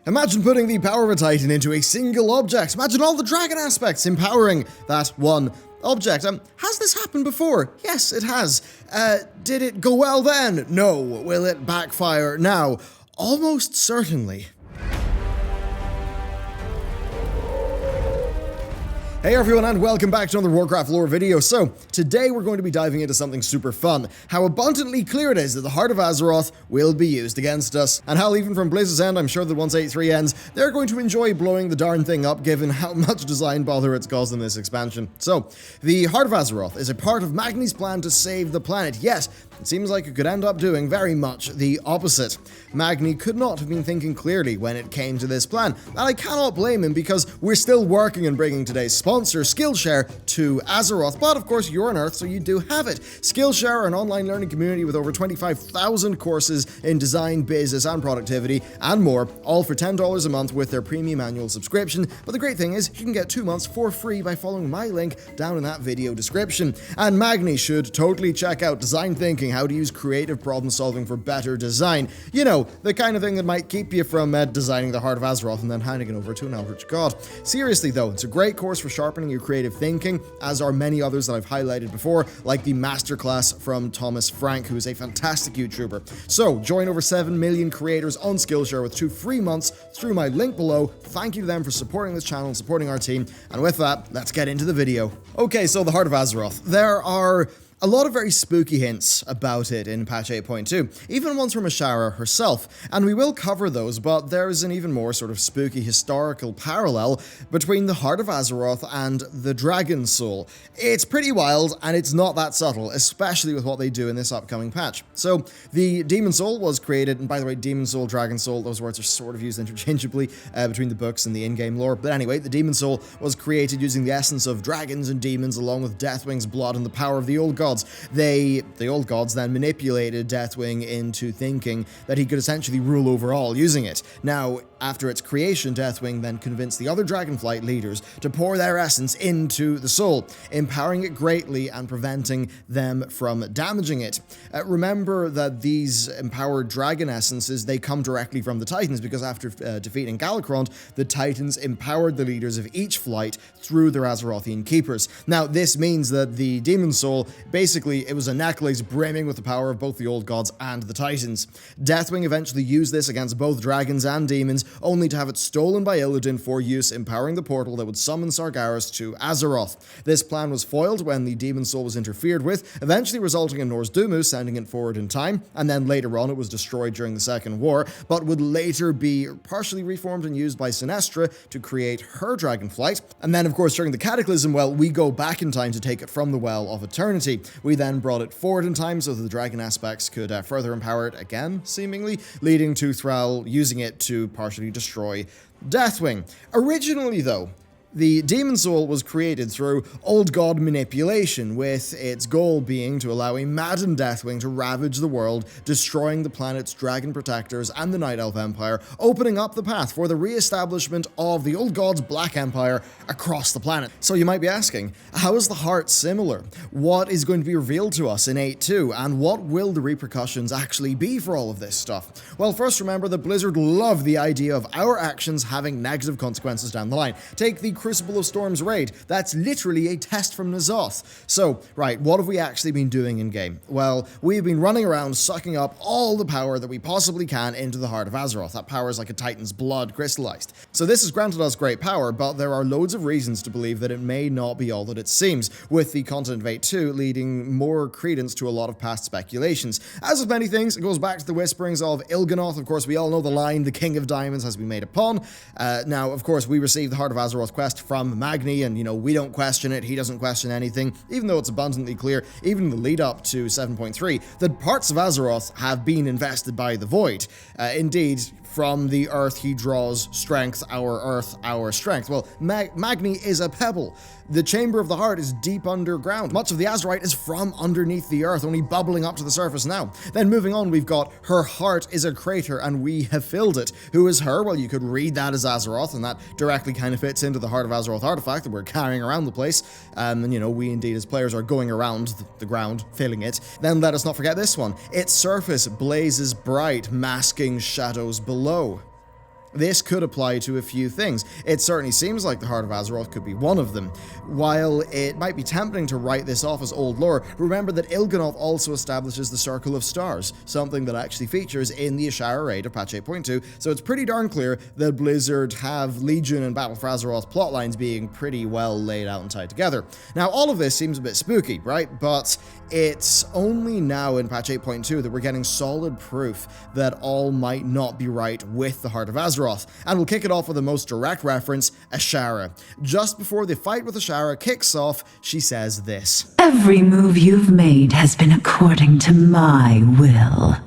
Imagine putting the power of a Titan into a single object. Imagine all the dragon aspects empowering that one object. Has this happened before? Yes, it has. Did it go well then? No. Will it backfire now? Almost certainly. Hey everyone, and welcome back to another Warcraft lore video. So, today we're going to be diving into something super fun. How abundantly clear it is that the Heart of Azeroth will be used against us. And how even from Blizzard's end, I'm sure that once 8.3 ends, they're going to enjoy blowing the darn thing up given how much design bother it's caused in this expansion. So, the Heart of Azeroth is a part of Magni's plan to save the planet, yet it seems like it could end up doing very much the opposite. Magni could not have been thinking clearly when it came to this plan, and I cannot blame him because we're still working on bringing today's sponsor, Skillshare, to Azeroth. But of course, you're on Earth, so you do have it. Skillshare are an online learning community with over 25,000 courses in design, business, and productivity, and more, all for $10 a month with their premium annual subscription. But the great thing is, you can get 2 months for free by following my link down in that video description. And Magni should totally check out Design Thinking, how to use creative problem solving for better design. You know, the kind of thing that might keep you from designing the Heart of Azeroth and then handing it over to an Eldritch God. Seriously though, it's a great course for sharpening your creative thinking, as are many others that I've highlighted before, like the masterclass from Thomas Frank, who is a fantastic YouTuber. So, join over 7 million creators on Skillshare with 2 free months through my link below. Thank you to them for supporting this channel and supporting our team. And with that, let's get into the video. Okay, so the Heart of Azeroth. There are a lot of very spooky hints about it in patch 8.2, even ones from Ashara herself, and we will cover those, but there's an even more sort of spooky historical parallel between the Heart of Azeroth and the Dragon Soul. It's pretty wild, and it's not that subtle, especially with what they do in this upcoming patch. So, the Demon Soul was created, and by the way, Demon Soul, Dragon Soul, those words are sort of used interchangeably between the books and the in-game lore, but anyway, the Demon Soul was created using the essence of dragons and demons along with Deathwing's blood and the power of the old gods. The old gods then manipulated Deathwing into thinking that he could essentially rule over all using it. Now, after its creation, Deathwing then convinced the other Dragonflight leaders to pour their essence into the soul, empowering it greatly and preventing them from damaging it. Remember that these empowered dragon essences, they come directly from the Titans, because after defeating Galakrond, the Titans empowered the leaders of each flight through their Azerothian keepers. Now, this means that the Demon Soul, basically, it was a necklace brimming with the power of both the old gods and the Titans. Deathwing eventually used this against both dragons and demons, only to have it stolen by Illidan for use, empowering the portal that would summon Sargeras to Azeroth. This plan was foiled when the Demon Soul was interfered with, eventually resulting in Nozd'umu sending it forward in time, and then later on it was destroyed during the Second War, but would later be partially reformed and used by Sinestra to create her Dragonflight. And then, of course, during the Cataclysm, well, we go back in time to take it from the Well of Eternity. We then brought it forward in time so that the dragon aspects could further empower it again, seemingly, leading to Thrall using it to partially destroy Deathwing. Originally, though, the Demon Soul was created through Old God manipulation, with its goal being to allow a maddened Deathwing to ravage the world, destroying the planet's dragon protectors and the Night Elf Empire, opening up the path for the re-establishment of the Old God's Black Empire across the planet. So you might be asking, how is the Heart similar? What is going to be revealed to us in 8.2, and what will the repercussions actually be for all of this stuff? Well, first remember that Blizzard love the idea of our actions having negative consequences down the line. Take the Crucible of Storms raid. That's literally a test from N'Zoth. So, right, what have we actually been doing in-game? Well, we've been running around sucking up all the power that we possibly can into the Heart of Azeroth. That power is like a Titan's blood crystallized. So this has granted us great power, but there are loads of reasons to believe that it may not be all that it seems, with the content of 8.2 leading more credence to a lot of past speculations. As with many things, it goes back to the whisperings of Il'gynoth. Of course, we all know the line, the King of Diamonds has been made a pawn. Now, of course, we received the Heart of Azeroth quest from Magni, and, you know, we don't question it, he doesn't question anything, even though it's abundantly clear, even in the lead up to 7.3, that parts of Azeroth have been invested by the Void. Indeed, from the earth he draws strength, our earth, our strength. Well, Magni is a pebble. The Chamber of the Heart is deep underground. Much of the Azerite is from underneath the earth, only bubbling up to the surface now. Then moving on, we've got her heart is a crater and we have filled it. Who is her? Well, you could read that as Azeroth, and that directly kind of fits into the Heart of Azeroth artifact that we're carrying around the place. And, you know, we indeed as players are going around the ground, filling it. Then let us not forget this one. Its surface blazes bright, masking shadows below. This could apply to a few things. It certainly seems like the Heart of Azeroth could be one of them. While it might be tempting to write this off as old lore, remember that Il'gynoth also establishes the Circle of Stars, something that actually features in the Ashara raid of patch 8.2, so it's pretty darn clear that Blizzard have Legion and Battle for Azeroth plotlines being pretty well laid out and tied together. Now, all of this seems a bit spooky, right? But it's only now in patch 8.2 that we're getting solid proof that all might not be right with the Heart of Azeroth. And we'll kick it off with the most direct reference, Ashara. Just before the fight with Ashara kicks off, she says this: "Every move you've made has been according to my will.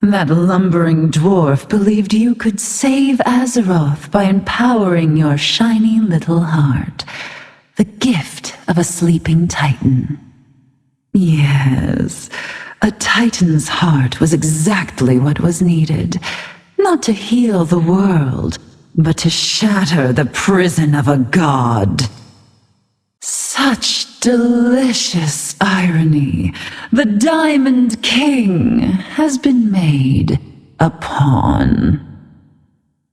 That lumbering dwarf believed you could save Azeroth by empowering your shiny little heart, the gift of a sleeping titan. Yes, a titan's heart was exactly what was needed. Not to heal the world, but to shatter the prison of a god." Such delicious irony. The Diamond King has been made a pawn.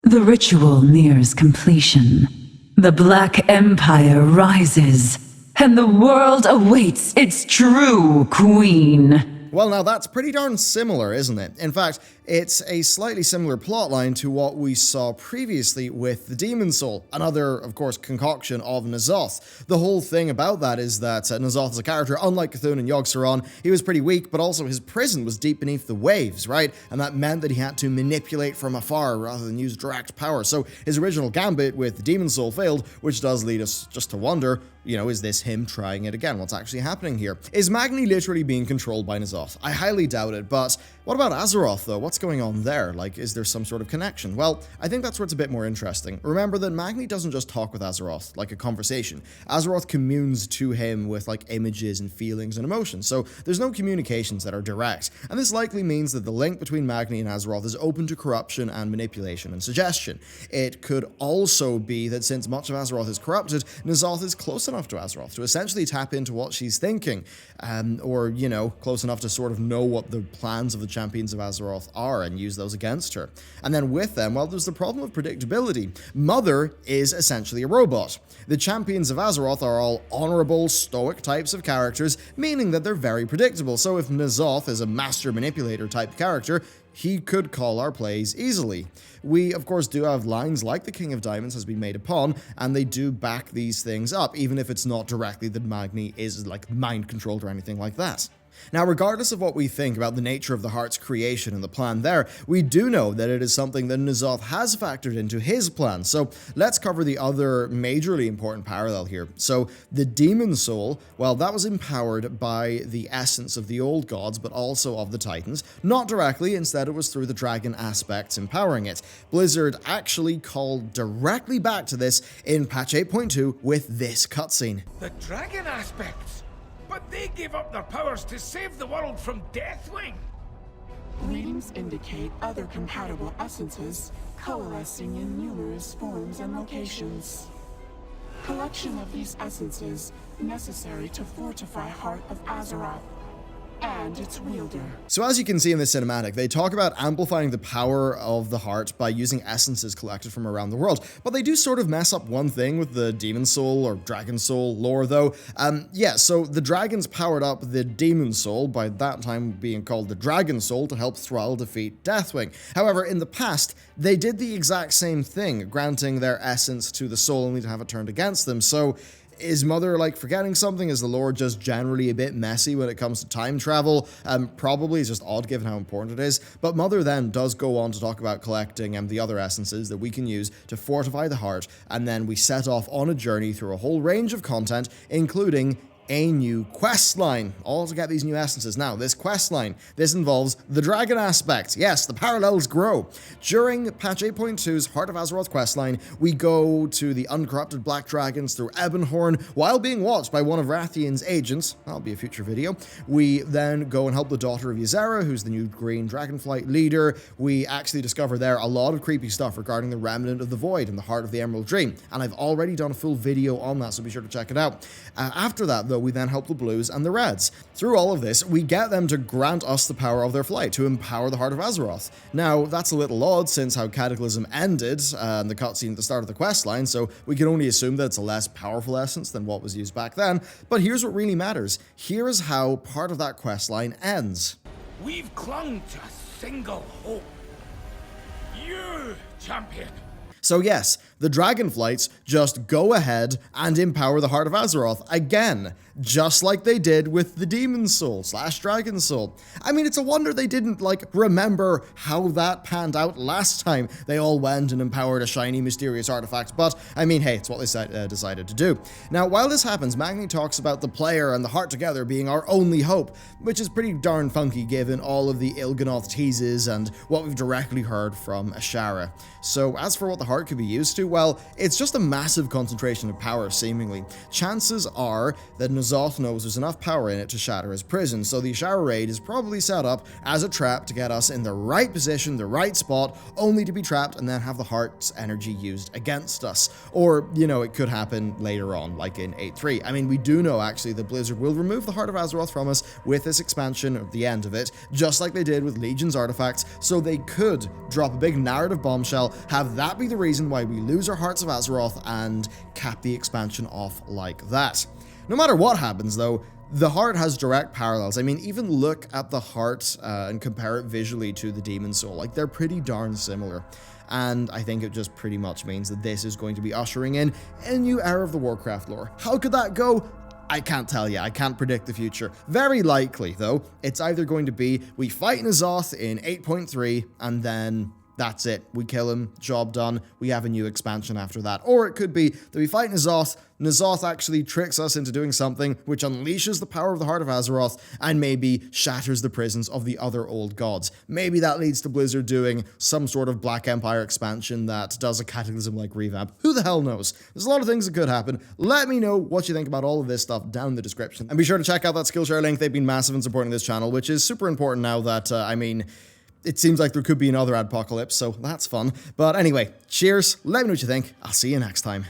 The ritual nears completion. The Black Empire rises, and the world awaits its true queen. Well, now that's pretty darn similar, isn't it? In fact, it's a slightly similar plotline to what we saw previously with the Demon Soul, another, of course, concoction of N'Zoth. The whole thing about that is that N'Zoth as a character, unlike Cthulhu and Yogg-Saron, he was pretty weak, but also his prison was deep beneath the waves, right? And that meant that he had to manipulate from afar rather than use direct power. So his original gambit with the Demon Soul failed, which does lead us just to wonder, you know, is this him trying it again? What's actually happening here? Is Magni literally being controlled by N'Zoth? I highly doubt it, but what about Azeroth, though? What's going on there? Like, is there some sort of connection? Well, I think that's where it's a bit more interesting. Remember that Magni doesn't just talk with Azeroth, like a conversation. Azeroth communes to him with, like, images and feelings and emotions, so there's no communications that are direct. And this likely means that the link between Magni and Azeroth is open to corruption and manipulation and suggestion. It could also be that since much of Azeroth is corrupted, N'Zoth is close enough to Azeroth to essentially tap into what she's thinking, or, you know, close enough to sort of know what the plans of the champions of Azeroth are and use those against her. And then with them, well, there's the problem of predictability. Mother is essentially a robot. The champions of Azeroth are all honorable, stoic types of characters, meaning that they're very predictable. So if N'Zoth is a master manipulator type character, he could call our plays easily. We, of course, do have lines like the King of Diamonds has been made a pawn, and they do back these things up, even if it's not directly that Magni is, like, mind-controlled or anything like that. Now, regardless of what we think about the nature of the Heart's creation and the plan there, we do know that it is something that N'Zoth has factored into his plan, so let's cover the other majorly important parallel here. So, the Demon Soul, well, that was empowered by the essence of the old gods, but also of the Titans. Not directly, instead it was through the dragon aspects empowering it. Blizzard actually called directly back to this in patch 8.2 with this cutscene. The dragon aspects! But they gave up their powers to save the world from Deathwing! Readings indicate other compatible essences coalescing in numerous forms and locations. Collection of these essences necessary to fortify Heart of Azeroth and its wielder. So as you can see in this cinematic, they talk about amplifying the power of the heart by using essences collected from around the world, but they do sort of mess up one thing with the Demon Soul or Dragon Soul lore though. Yeah, so the dragons powered up the Demon Soul, by that time being called the Dragon Soul, to help Thrall defeat Deathwing. However, in the past, they did the exact same thing, granting their essence to the soul only to have it turned against them, so is Mother, like, forgetting something? Is the lore just generally a bit messy when it comes to time travel? Probably, it's just odd given how important it is. But Mother then does go on to talk about collecting the other essences that we can use to fortify the heart, and then we set off on a journey through a whole range of content, including a new quest line, all to get these new essences. Now, this quest line, this involves the dragon aspect. Yes, the parallels grow. During patch 8.2's Heart of Azeroth questline, we go to the uncorrupted black dragons through Ebonhorn while being watched by one of Rathian's agents. That'll be a future video. We then go and help the daughter of Ysera, who's the new green dragonflight leader. We actually discover there a lot of creepy stuff regarding the remnant of the void and the heart of the Emerald Dream, and I've already done a full video on that, so be sure to check it out. After that, though, we then help the blues and the reds. Through all of this, we get them to grant us the power of their flight, to empower the Heart of Azeroth. Now, that's a little odd since how Cataclysm ended and the cutscene at the start of the questline, so we can only assume that it's a less powerful essence than what was used back then. But here's what really matters. Here is how part of that questline ends. We've clung to a single hope. You, champion. So yes, the Dragonflights just go ahead and empower the Heart of Azeroth again, just like they did with the Demon Soul / Dragon Soul. I mean, it's a wonder they didn't, remember how that panned out last time they all went and empowered a shiny, mysterious artifact, but, I mean, hey, it's what they decided to do. Now, while this happens, Magni talks about the player and the heart together being our only hope, which is pretty darn funky given all of the Il'gynoth teases and what we've directly heard from Ashara. So, as for what the heart could be used to, well, it's just a massive concentration of power, seemingly. Chances are that N'Zoth knows there's enough power in it to shatter his prison, so the Ashara raid is probably set up as a trap to get us in the right position, the right spot, only to be trapped and then have the heart's energy used against us. Or, you know, it could happen later on, like in 8.3. I mean, we do know, actually, that Blizzard will remove the Heart of Azeroth from us with this expansion at the end of it, just like they did with Legion's artifacts, so they could drop a big narrative bombshell, have that be the reason why we lose our Hearts of Azeroth, and cap the expansion off like that. No matter what happens, though, the heart has direct parallels. I mean, even look at the heart and compare it visually to the Demon Soul. Like, they're pretty darn similar. And I think it just pretty much means that this is going to be ushering in a new era of the Warcraft lore. How could that go? I can't tell you. I can't predict the future. Very likely, though, it's either going to be we fight N'Zoth in 8.3 and then that's it. We kill him, job done, we have a new expansion after that. Or it could be that we fight N'Zoth actually tricks us into doing something which unleashes the power of the Heart of Azeroth and maybe shatters the prisons of the other old gods. Maybe that leads to Blizzard doing some sort of Black Empire expansion that does a Cataclysm-like revamp. Who the hell knows? There's a lot of things that could happen. Let me know what you think about all of this stuff down in the description. And be sure to check out that Skillshare link. They've been massive in supporting this channel, which is super important now that, it seems like there could be another adpocalypse, so that's fun. But anyway, cheers, let me know what you think. I'll see you next time.